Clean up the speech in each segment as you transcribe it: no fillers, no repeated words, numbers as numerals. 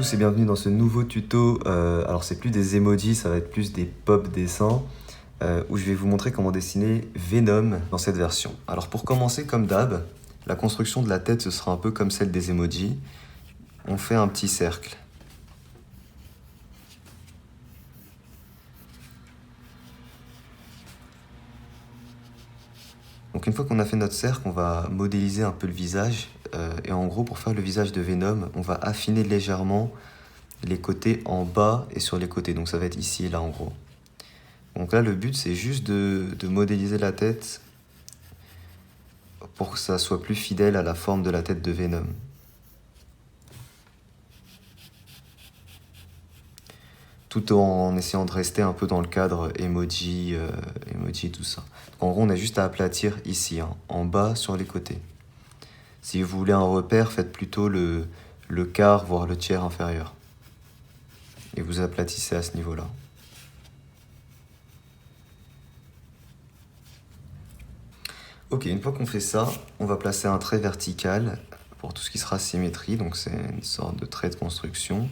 tous et bienvenue dans ce nouveau tuto. Alors c'est plus des emojis, ça va être plus des pop dessins où je vais vous montrer comment dessiner Venom dans cette version. Alors pour commencer, comme d'hab, la construction de la tête ce sera un peu comme celle des emojis. On fait un petit cercle. Donc une fois qu'on a fait notre cercle, on va modéliser un peu le visage. Et en gros, pour faire le visage de Venom, on va affiner légèrement les côtés en bas et sur les côtés. Donc ça va être ici et là en gros. Donc là, le but, c'est juste de modéliser la tête pour que ça soit plus fidèle à la forme de la tête de Venom. Tout en essayant de rester un peu dans le cadre emoji, tout ça. Donc en gros, on a juste à aplatir ici, hein, en bas sur les côtés. Si vous voulez un repère, faites plutôt le quart, voire le tiers inférieur. Et vous aplatissez à ce niveau-là. Ok, une fois qu'on fait ça, on va placer un trait vertical pour tout ce qui sera symétrie. Donc c'est une sorte de trait de construction.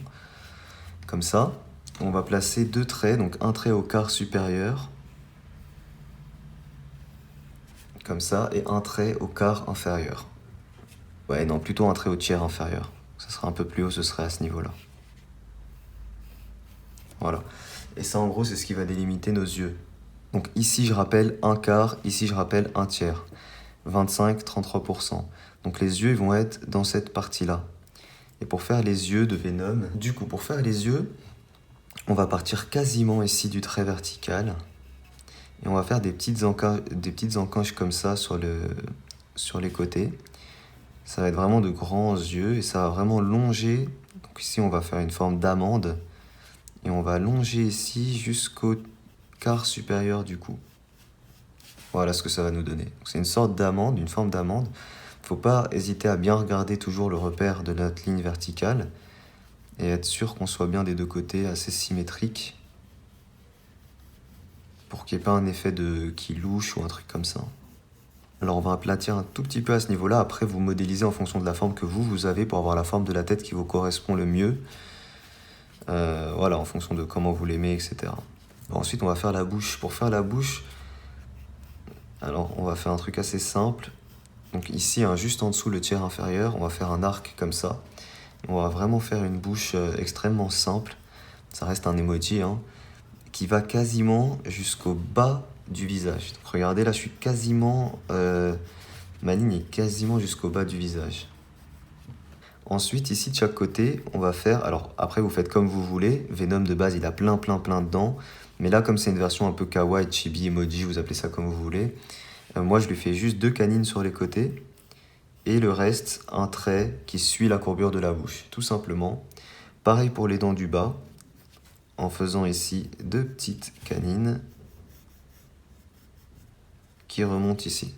Comme ça. On va placer deux traits, donc un trait au quart supérieur. Comme ça, et un trait au quart inférieur. Ouais, non, plutôt un trait au tiers inférieur. Ça sera un peu plus haut, ce serait à ce niveau-là. Voilà. Et ça, en gros, c'est ce qui va délimiter nos yeux. Donc ici, je rappelle un quart, ici, je rappelle un tiers. 25-33%. Donc les yeux ils vont être dans cette partie-là. Et pour faire les yeux de Venom, du coup, pour faire les yeux, on va partir quasiment ici du trait vertical. Et on va faire des petites encoches comme ça sur les côtés. Ça va être vraiment de grands yeux et ça va vraiment longer. Donc ici, on va faire une forme d'amande. Et on va longer ici jusqu'au quart supérieur du cou. Voilà ce que ça va nous donner. C'est une sorte d'amande, une forme d'amande. Il ne faut pas hésiter à bien regarder toujours le repère de notre ligne verticale et être sûr qu'on soit bien des deux côtés assez symétrique pour qu'il n'y ait pas un effet qui louche ou un truc comme ça. Alors on va aplatir un tout petit peu à ce niveau-là. Après, vous modélisez en fonction de la forme que vous avez pour avoir la forme de la tête qui vous correspond le mieux. Voilà, en fonction de comment vous l'aimez, etc. Bon, ensuite, on va faire la bouche. Pour faire la bouche, alors on va faire un truc assez simple. Donc ici, hein, juste en dessous, le tiers inférieur, on va faire un arc comme ça. On va vraiment faire une bouche extrêmement simple. Ça reste un emoji, hein, qui va quasiment jusqu'au bas du visage. Donc regardez, là, je suis quasiment... ma ligne est quasiment jusqu'au bas du visage. Ensuite, ici, de chaque côté, on va faire... Alors, après, vous faites comme vous voulez. Venom, de base, il a plein dedans. Mais là, comme c'est une version un peu kawaii, chibi, emoji, vous appelez ça comme vous voulez. Moi, je lui fais juste deux canines sur les côtés. Et le reste, un trait qui suit la courbure de la bouche, tout simplement. Pareil pour les dents du bas, en faisant ici deux petites canines qui remontent ici.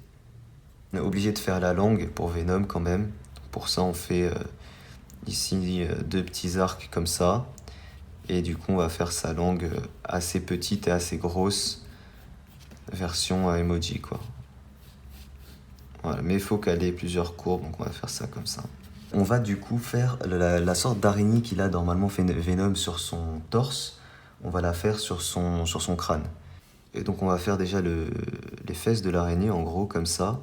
On est obligé de faire la langue pour Venom quand même. Pour ça, on fait ici deux petits arcs comme ça. Et du coup, on va faire sa langue assez petite et assez grosse, version emoji, quoi. Voilà, mais il faut qu'elle ait plusieurs courbes, donc on va faire ça comme ça. On va du coup faire la sorte d'araignée qu'il a normalement fait Venom sur son torse. On va la faire sur son crâne. Et donc on va faire déjà les fesses de l'araignée en gros comme ça,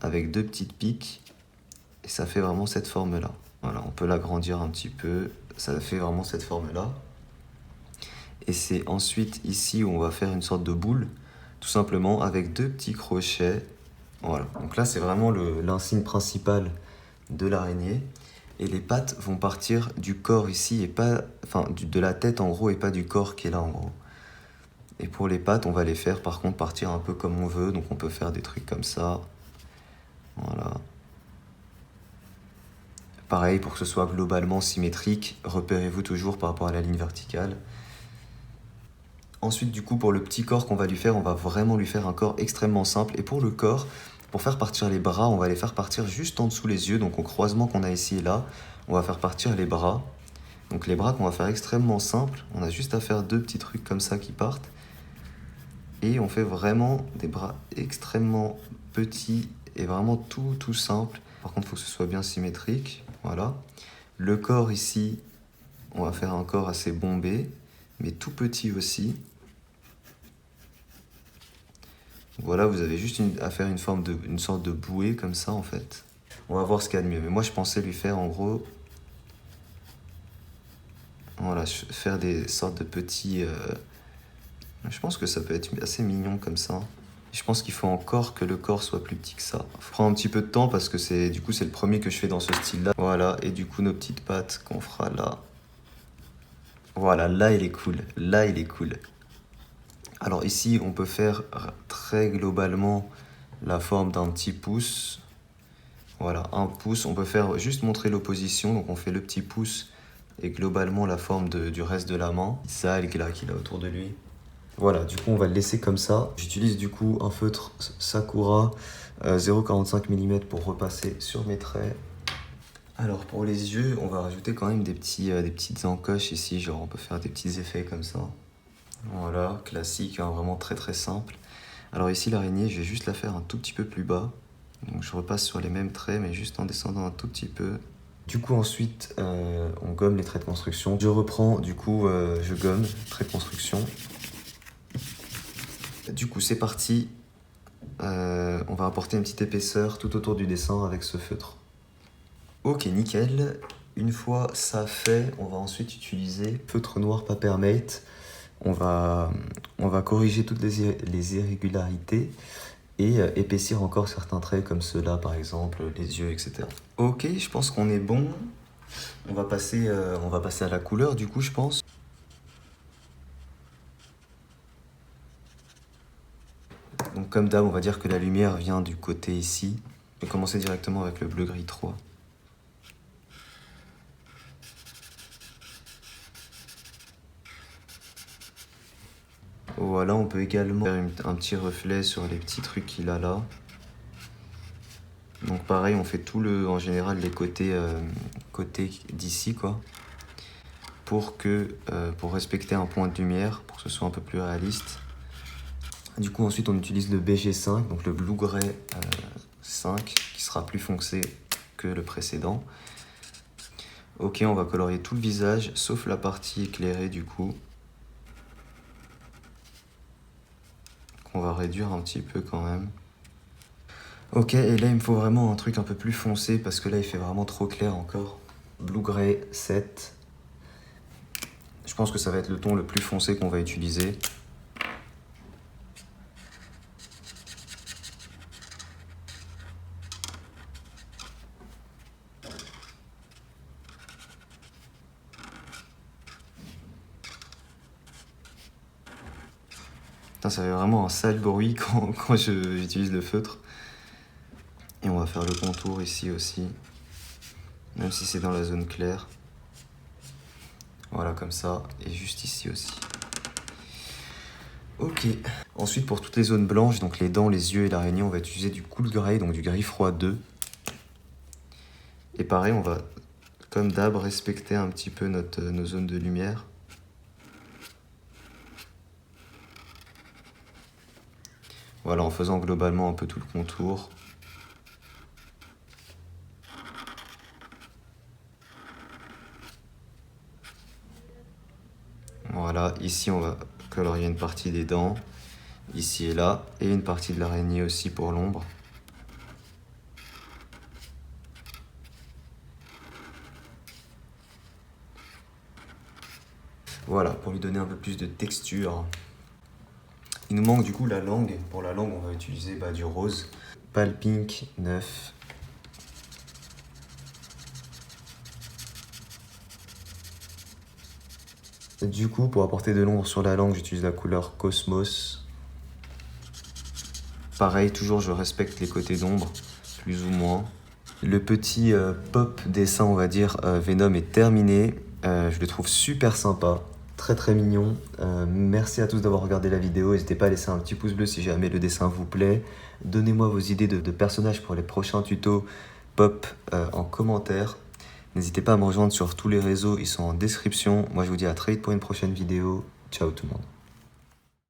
avec deux petites piques. Et ça fait vraiment cette forme-là. Voilà, on peut l'agrandir un petit peu. Ça fait vraiment cette forme-là. Et c'est ensuite ici où on va faire une sorte de boule, tout simplement avec deux petits crochets. Voilà, donc là c'est vraiment l'insigne principal de l'araignée. Et les pattes vont partir du corps ici, et pas, enfin de la tête en gros, et pas du corps qui est là en gros. Et pour les pattes, on va les faire par contre partir un peu comme on veut. Donc on peut faire des trucs comme ça. Voilà. Pareil, pour que ce soit globalement symétrique, repérez-vous toujours par rapport à la ligne verticale. Ensuite, du coup, pour le petit corps qu'on va lui faire, on va vraiment lui faire un corps extrêmement simple. Et pour le corps, pour faire partir les bras, on va les faire partir juste en dessous les yeux. Donc au croisement qu'on a ici et là, on va faire partir les bras. Donc les bras qu'on va faire extrêmement simples. On a juste à faire deux petits trucs comme ça qui partent. Et on fait vraiment des bras extrêmement petits et vraiment tout simple. Par contre, il faut que ce soit bien symétrique. Voilà. Le corps ici, on va faire un corps assez bombé, mais tout petit aussi. Voilà, vous avez juste à faire une sorte de bouée comme ça en fait. On va voir ce qu'il y a de mieux. Mais moi je pensais lui faire en gros, voilà, faire des sortes de petits... Je pense que ça peut être assez mignon comme ça. Je pense qu'il faut encore que le corps soit plus petit que ça. Il prend un petit peu de temps parce que c'est le premier que je fais dans ce style-là. Voilà, et du coup nos petites pattes qu'on fera là. Voilà, là il est cool. Là il est cool. Alors ici, on peut faire très globalement la forme d'un petit pouce. Voilà, un pouce. On peut faire juste montrer l'opposition. Donc on fait le petit pouce et globalement la forme du reste de la main. Ça, qu'il a autour de lui. Voilà, du coup on va le laisser comme ça. J'utilise du coup un feutre Sakura 0,45 mm pour repasser sur mes traits. Alors pour les yeux, on va rajouter quand même des petites encoches ici, genre on peut faire des petits effets comme ça. Voilà, classique, hein, vraiment très très simple. Alors ici l'araignée, je vais juste la faire un tout petit peu plus bas. Donc je repasse sur les mêmes traits, mais juste en descendant un tout petit peu. Du coup ensuite, on gomme les traits de construction. Je reprends, du coup, je gomme, traits de construction. Du coup c'est parti. On va apporter une petite épaisseur tout autour du dessin avec ce feutre. Ok, nickel. Une fois ça fait, on va ensuite utiliser feutre noir Papermate. On va corriger toutes les irrégularités et épaissir encore certains traits comme ceux-là par exemple, les yeux, etc. Ok, je pense qu'on est bon. On va passer à la couleur du coup, je pense. Donc comme d'hab, on va dire que la lumière vient du côté ici. Je vais commencer directement avec le bleu gris 3. Voilà, on peut également faire un petit reflet sur les petits trucs qu'il a là. Donc pareil, on fait en général les côtés d'ici quoi. Pour respecter un point de lumière, pour que ce soit un peu plus réaliste. Du coup ensuite on utilise le BG5, donc le Blue Gray 5, qui sera plus foncé que le précédent. Ok, on va colorier tout le visage, sauf la partie éclairée du coup. Qu'on va réduire un petit peu quand même. Ok, et là il me faut vraiment un truc un peu plus foncé, parce que là il fait vraiment trop clair encore. Blue Gray 7. Je pense que ça va être le ton le plus foncé qu'on va utiliser. Putain, ça fait vraiment un sale bruit quand j'utilise le feutre. Et on va faire le contour ici aussi, même si c'est dans la zone claire. Voilà, comme ça, et juste ici aussi. Ok. Ensuite, pour toutes les zones blanches, donc les dents, les yeux et l'araignée, on va utiliser du Cool Gray, donc du gris froid 2. Et pareil, on va, comme d'hab, respecter un petit peu nos zones de lumière. Voilà, en faisant globalement un peu tout le contour. Voilà, ici on va colorier une partie des dents, ici et là, et une partie de l'araignée aussi pour l'ombre. Voilà, pour lui donner un peu plus de texture. Il nous manque du coup la langue. Pour la langue, on va utiliser du rose. Pale Pink 9. Du coup, pour apporter de l'ombre sur la langue, j'utilise la couleur Cosmos. Pareil, toujours je respecte les côtés d'ombre, plus ou moins. Le petit pop dessin, on va dire, Venom est terminé. Je le trouve super sympa, très très mignon. Merci à tous d'avoir regardé la vidéo. N'hésitez pas à laisser un petit pouce bleu si jamais le dessin vous plaît. Donnez-moi vos idées de personnages pour les prochains tutos pop en commentaire. N'hésitez pas à me rejoindre sur tous les réseaux, ils sont en description. Moi je vous dis à très vite pour une prochaine vidéo. Ciao tout le monde.